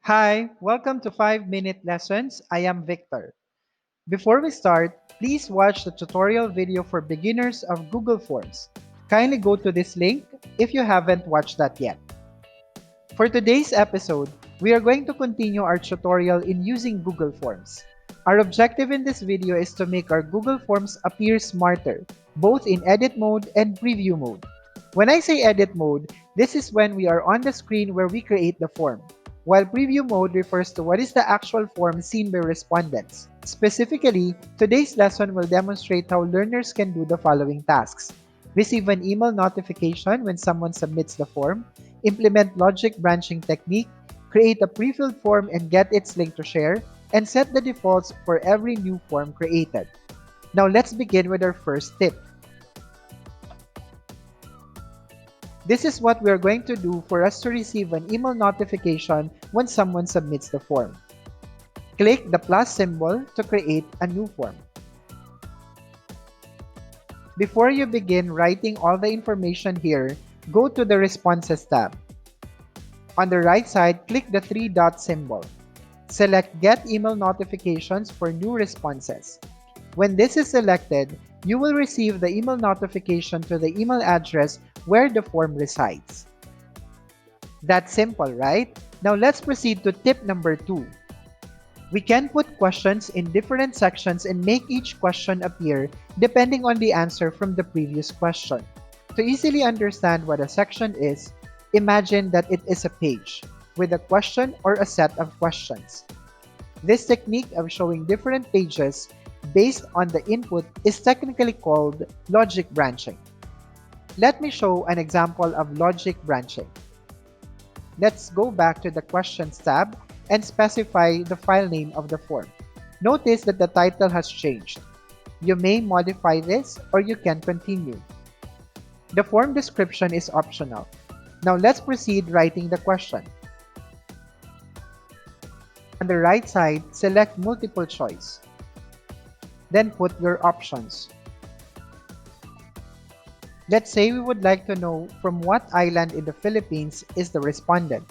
Hi, welcome to 5-Minute Lessons. I am Victor. Before we start, please watch the tutorial video for beginners of Google Forms. Kindly go to this link if you haven't watched that yet. For today's episode, we are going to continue our tutorial in using Google Forms. Our objective in this video is to make our Google Forms appear smarter, both in edit mode and preview mode. When I say edit mode, this is when we are on the screen where we create the form, while preview mode refers to what is the actual form seen by respondents. Specifically, today's lesson will demonstrate how learners can do the following tasks: receive an email notification when someone submits the form, implement logic branching technique, create a pre-filled form and get its link to share, and set the defaults for every new form created. Now let's begin with our first tip. This is what we are going to do for us to receive an email notification when someone submits the form. Click the plus symbol to create a new form. Before you begin writing all the information here, go to the Responses tab. On the right side, click the three-dot symbol. Select Get Email Notifications for new responses. When this is selected, you will receive the email notification to the email address where the form resides. That's simple, right? Now let's proceed to tip number 2. We can put questions in different sections and make each question appear depending on the answer from the previous question. To easily understand what a section is, imagine that it is a page with a question or a set of questions. This technique of showing different pages based on the input is technically called logic branching. Let me show an example of logic branching. Let's go back to the Questions tab and specify the file name of the form. Notice that the title has changed. You may modify this or you can continue. The form description is optional. Now let's proceed writing the question. On the right side, select multiple choice. Then put your options. Let's say we would like to know from what island in the Philippines is the respondent.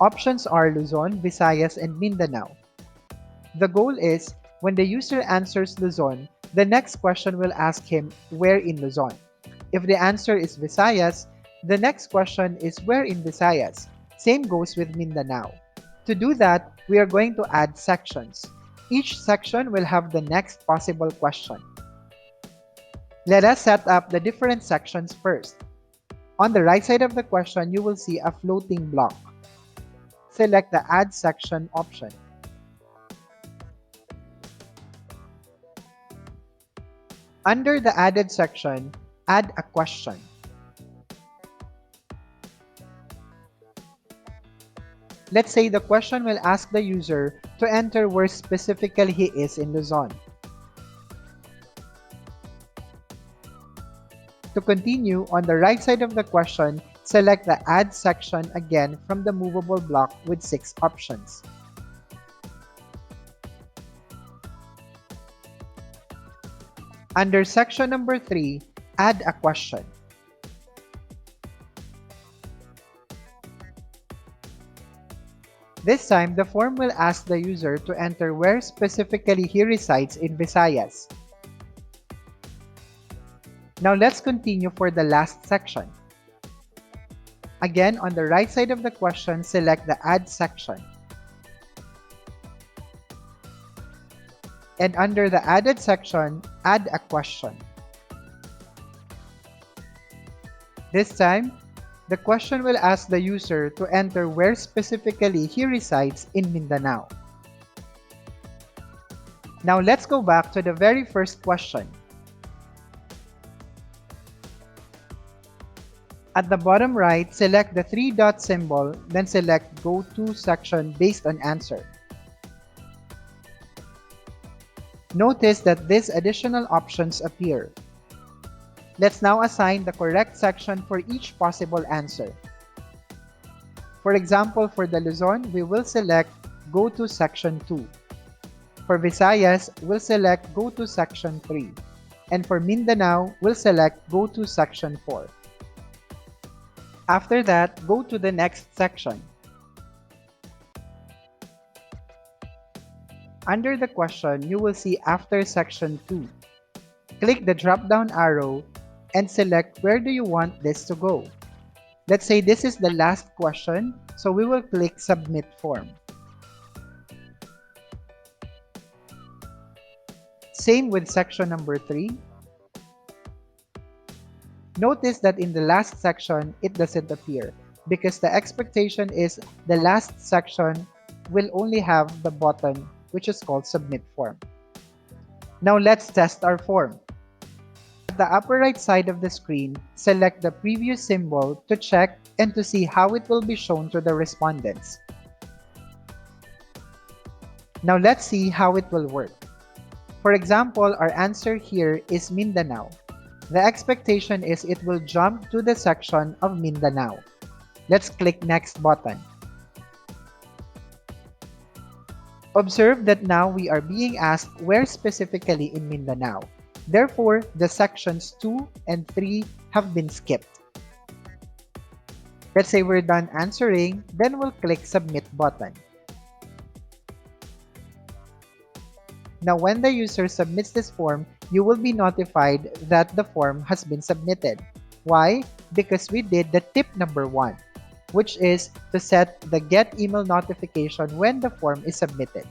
Options are Luzon, Visayas, and Mindanao. The goal is, when the user answers Luzon, the next question will ask him where in Luzon. If the answer is Visayas, the next question is where in Visayas. Same goes with Mindanao. To do that, we are going to add sections. Each section will have the next possible question. Let us set up the different sections first. On the right side of the question, you will see a floating block. Select the Add Section option. Under the added section, add a question. Let's say the question will ask the user to enter where specifically he is in Luzon. To continue, on the right side of the question, select the Add section again from the movable block with 6 options. Under section number 3, add a question. This time, the form will ask the user to enter where specifically he resides in Visayas. Now let's continue for the last section. Again, on the right side of the question, select the Add section. And under the Added section, add a question. This time, the question will ask the user to enter where specifically he resides in Mindanao. Now let's go back to the very first question. At the bottom right, select the 3-dot symbol, then select Go To section based on answer. Notice that these additional options appear. Let's now assign the correct section for each possible answer. For example, for the Luzon, we will select Go to Section 2. For Visayas, we'll select Go to Section 3. And for Mindanao, we'll select Go to Section 4. After that, go to the next section. Under the question, you will see after section 2. Click the drop-down arrow and select where do you want this to go. Let's say this is the last question, so we will click Submit Form. Same with section number 3. Notice that in the last section, it doesn't appear because the expectation is the last section will only have the button which is called Submit Form. Now let's test our form. At the upper right side of the screen, select the preview symbol to check and to see how it will be shown to the respondents. Now let's see how it will work. For example, our answer here is Mindanao. The expectation is it will jump to the section of Mindanao. Let's click Next button. Observe that now we are being asked where specifically in Mindanao. Therefore, the sections 2 and 3 have been skipped. Let's say we're done answering, then we'll click Submit button. Now when the user submits this form, you will be notified that the form has been submitted. Why? Because we did the tip number 1, which is to set the get email notification when the form is submitted.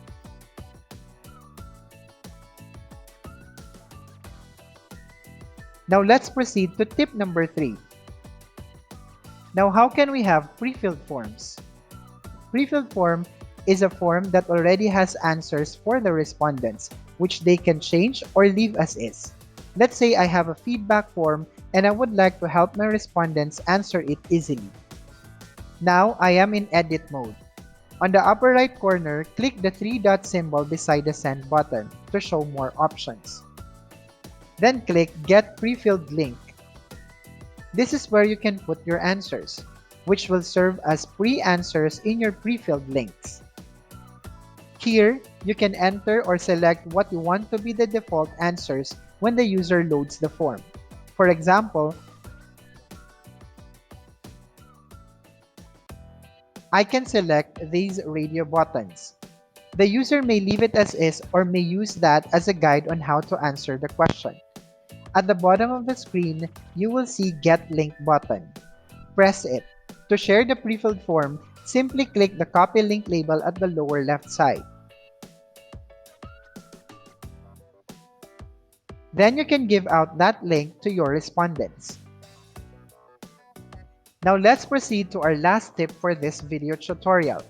Now let's proceed to tip number 3. Now how can we have prefilled forms? Prefilled form is a form that already has answers for the respondents, which they can change or leave as is. Let's say I have a feedback form and I would like to help my respondents answer it easily. Now I am in edit mode. On the upper right corner, click the 3-dot symbol beside the send button to show more options. Then click Get Prefilled Link. This is where you can put your answers, which will serve as pre-answers in your prefilled links. Here, you can enter or select what you want to be the default answers when the user loads the form. For example, I can select these radio buttons. The user may leave it as is or may use that as a guide on how to answer the question. At the bottom of the screen, you will see Get Link button. Press it. To share the prefilled form, simply click the copy link label at the lower left side. Then you can give out that link to your respondents. Now let's proceed to our last tip for this video tutorial.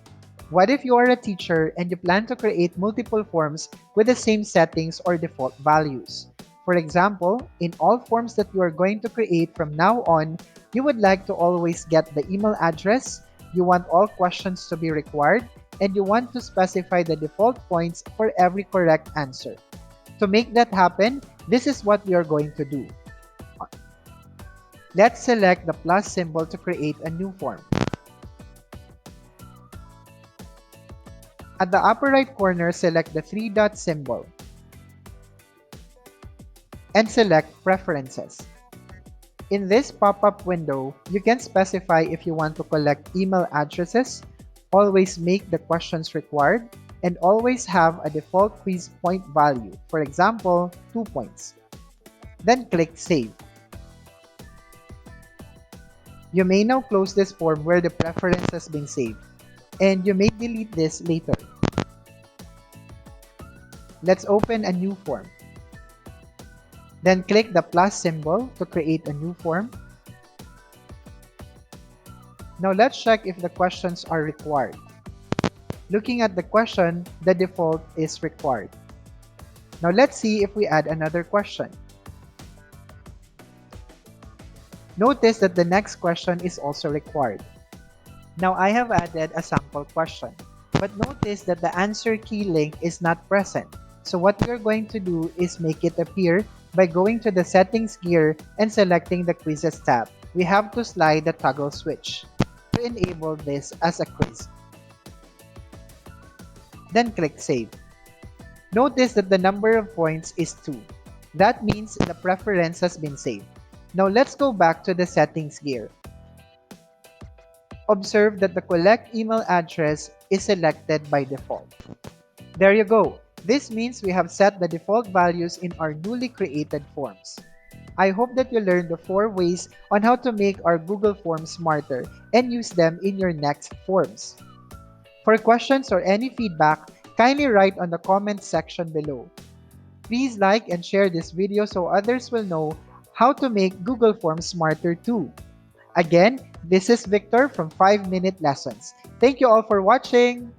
What if you are a teacher and you plan to create multiple forms with the same settings or default values? For example, in all forms that you are going to create from now on, you would like to always get the email address, you want all questions to be required, and you want to specify the default points for every correct answer. To make that happen, this is what we are going to do. Let's select the plus symbol to create a new form. At the upper right corner, select the 3-dot symbol and select Preferences. In this pop-up window, you can specify if you want to collect email addresses, always make the questions required, and always have a default quiz point value, for example, 2 points. Then click Save. You may now close this form where the preference has been saved, and you may delete this later. Let's open a new form. Then click the plus symbol to create a new form. Now let's check if the questions are required. Looking at the question, the default is required. Now let's see if we add another question. Notice that the next question is also required. Now I have added a sample question, but notice that the answer key link is not present. So what we're going to do is make it appear by going to the settings gear and selecting the quizzes tab. We have to slide the toggle switch to enable this as a quiz. Then click Save. Notice that the number of points is 2. That means the preference has been saved. Now let's go back to the settings gear. Observe that the collect email address is selected by default. There you go. This means we have set the default values in our newly created forms. I hope that you learned the 4 ways on how to make our Google Forms smarter and use them in your next forms. For questions or any feedback, kindly write on the comments section below. Please like and share this video so others will know how to make Google Forms smarter too. Again, this is Victor from 5 Minute Lessons. Thank you all for watching.